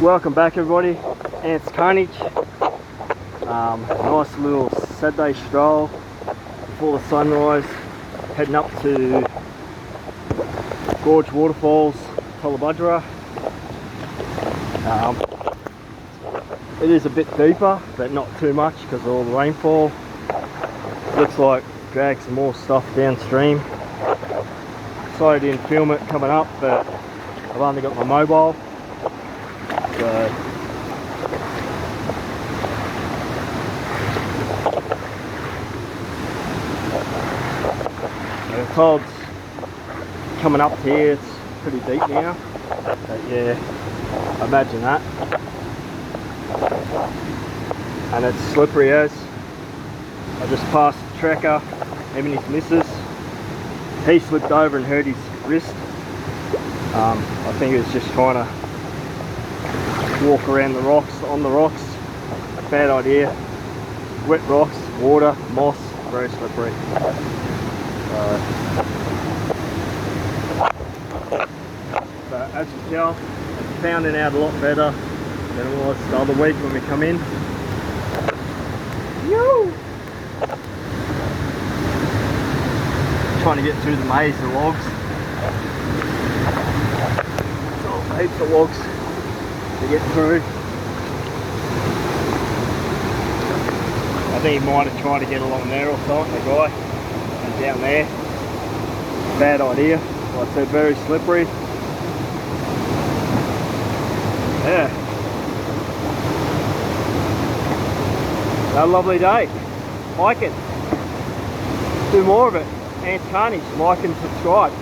Welcome back everybody, Ants Carnage. Nice little Saturday stroll before the sunrise, heading up to Gorge Waterfalls, Tollabudgera. It is a bit deeper, but not too much because of all the rainfall. Looks like drag some more stuff downstream. Sorry I didn't film it coming up, but I've only got my mobile. So the tide's coming up here, it's pretty deep now, but yeah, imagine that. And it's slippery as. I just passed the trekker, him and his missus. He slipped over and hurt his wrist. I think he was just trying to walk around the rocks, on the rocks. Bad idea. Wet rocks, water, moss, very slippery. But as you can tell, it's pounding out a lot better than it was the other week when we come in. Yo! Trying to get through the maze of logs. So heaps of logs to get through. I think he might have tried to get along there or something, the guy. And down there. Bad idea. Like I said, very slippery. Yeah. A lovely day. Like it. Do more of it. Ants Carnage. Like and subscribe.